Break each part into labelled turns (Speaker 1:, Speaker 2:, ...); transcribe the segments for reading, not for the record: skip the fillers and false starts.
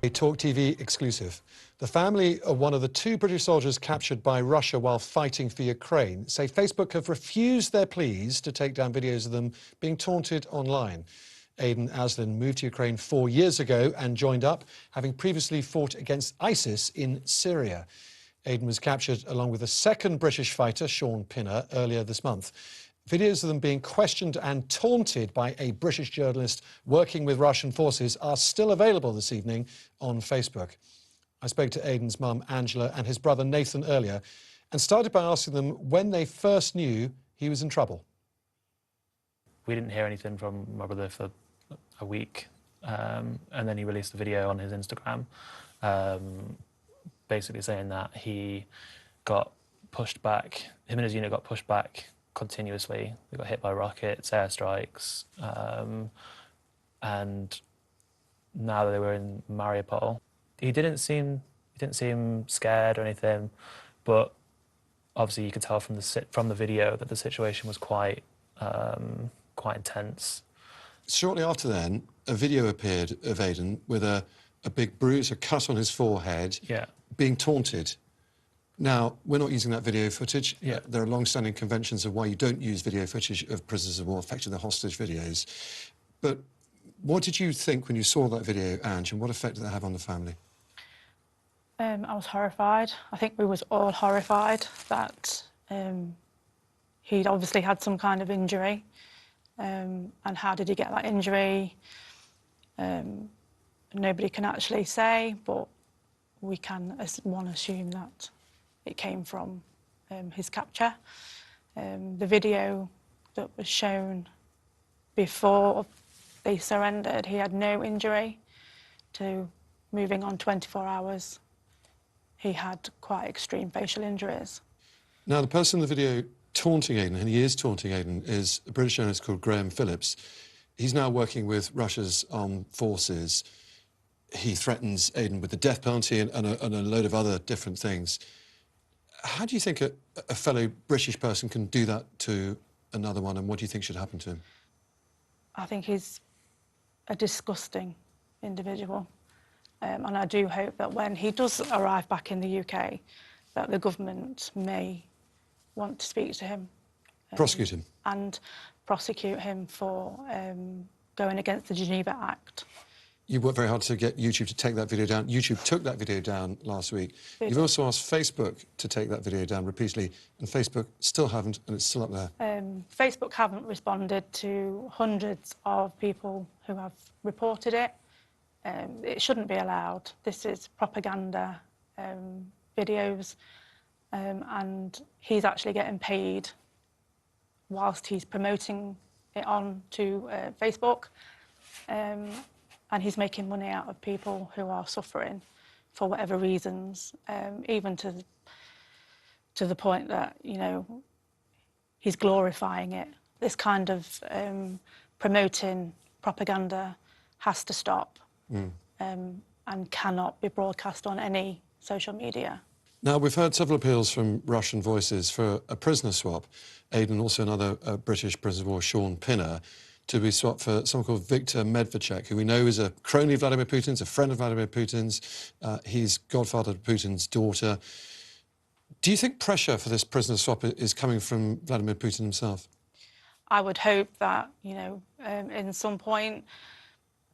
Speaker 1: A TalkTV exclusive. The family of one of the two British soldiers captured by Russia while fighting for Ukraine say Facebook have refused their pleas to take down videos of them being taunted online. Aiden Aslin moved to Ukraine 4 years ago and joined up, having previously fought against ISIS in Syria. Aiden was captured along with a second British fighter, Sean Pinner, earlier this month. Videos of them being questioned and taunted by a British journalist working with Russian forces are still available this evening on Facebook. I spoke to Aiden's mum, Angela, and his brother, Nathan, earlier, and started by asking them when they first knew he was in trouble.
Speaker 2: We didn't hear anything from my brother for a week, and then he released a video on his Instagram, basically saying that he got pushed back, him and his unit got pushed back continuously. They got hit by rockets, airstrikes, and now that they were in Mariupol, he didn't seem scared or anything, but obviously you could tell from the video that the situation was quite intense.
Speaker 1: Shortly after then, a video appeared of Aiden with a big bruise, a cut on his forehead, being taunted. Now, we're not using that video footage. There are long-standing conventions of why you don't use video footage of prisoners of war, effectively the hostage videos. But what did you think when you saw that video, Ange, and what effect did that have on the family?
Speaker 3: I was horrified. I think we was all horrified that he'd obviously had some kind of injury. And how did he get that injury? Nobody can actually say, but we can assume that it came from his capture. The video that was shown before they surrendered, he had no injury. To moving on 24 hours, he had quite extreme facial injuries. Now,
Speaker 1: the person in the video taunting Aiden, and he is taunting Aiden, is a British journalist called Phillips. He's now working with Russia's armed forces. He threatens Aiden with the death penalty and a load of other different things. How do you think a fellow British person can do that to another one, and what do you think should happen to him?
Speaker 3: I think he's a disgusting individual, and I do hope that when he does arrive back in the UK, that the government may want to speak to him.
Speaker 1: Prosecute him? And
Speaker 3: prosecute him for going against the Geneva Act.
Speaker 1: You worked very hard to get YouTube to take that video down. YouTube took that video down last week. You've also asked Facebook to take that video down repeatedly, and Facebook still haven't, and it's still up there.
Speaker 3: Facebook haven't responded to hundreds of people who have reported it. It shouldn't be allowed. This is propaganda videos, and he's actually getting paid whilst he's promoting it on to Facebook. And he's making money out of people who are suffering for whatever reasons, even to the point that, you know, he's glorifying it. This kind of promoting propaganda has to stop and cannot be broadcast on any social media.
Speaker 1: Now, we've heard several appeals from Russian voices for a prisoner swap. Aiden, also another British prisoner of war, Sean Pinner, to be swapped for someone called Viktor Medvedchuk, who we know is a crony of Vladimir Putin's, a friend of Vladimir Putin's. He's godfather to Putin's daughter. Do you think pressure for this prisoner swap is coming from Vladimir Putin himself?
Speaker 3: I would hope that, you know, in some point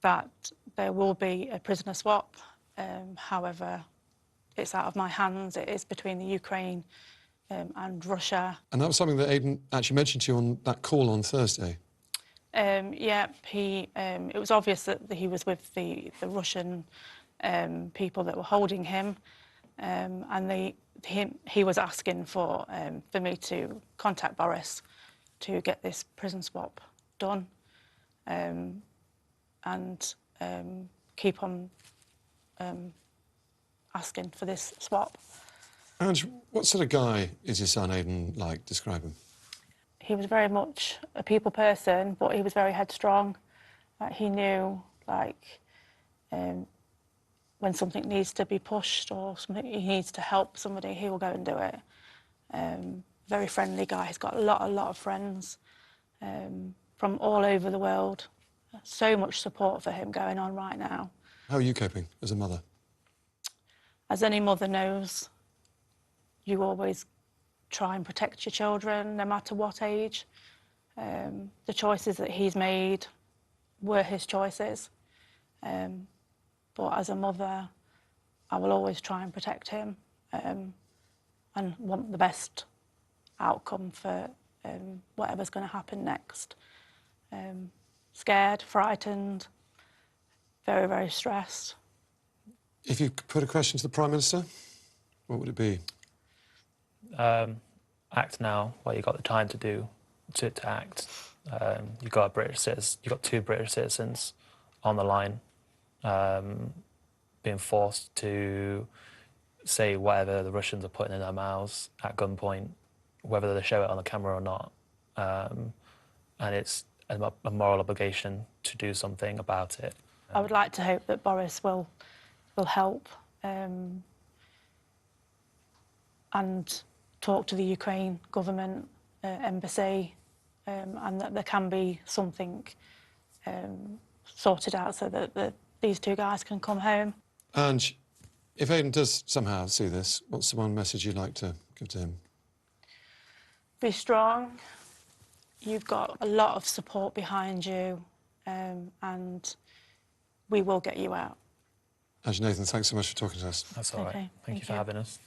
Speaker 3: that there will be a prisoner swap. However, it's out of my hands. It is between the Ukraine and Russia.
Speaker 1: And that was something that Aiden actually mentioned to you on that call on Thursday.
Speaker 3: Yeah, it was obvious that he was with the Russian people that were holding him, and he was asking for me to contact Boris to get this prison swap done, and keep on asking for this swap.
Speaker 1: And what sort of guy is your son Aiden like? Describe him.
Speaker 3: He was very much a people person, but he was very headstrong. He knew, like, when something needs to be pushed or something he needs to help somebody, he will go and do it. Very friendly guy. He's got a lot of friends from all over the world. So much support for him going on right now.
Speaker 1: How are you coping as a mother?
Speaker 3: As any mother knows, you always try and protect your children, no matter what age. The choices that he's made were his choices. But as a mother, I will always try and protect him and want the best outcome for whatever's going to happen next. Scared, frightened, very, very stressed.
Speaker 1: If you could put a question to the Prime Minister, what would it be?
Speaker 2: Act now while you've got the time to act. You've got two British citizens on the line, being forced to say whatever the Russians are putting in their mouths at gunpoint, whether they show it on the camera or not. And it's a moral obligation to do something about it.
Speaker 3: I would like to hope that Boris will help and talk to the Ukraine government, embassy, and that there can be something sorted out so that these two guys can come home.
Speaker 1: And if Aiden does somehow see this, what's the one message you'd like to give to him?
Speaker 3: Be strong. You've got a lot of support behind you, and we will get you out.
Speaker 1: Nathan, thanks so much for talking to us.
Speaker 2: That's all right.
Speaker 3: Okay,
Speaker 2: Thank you for having us.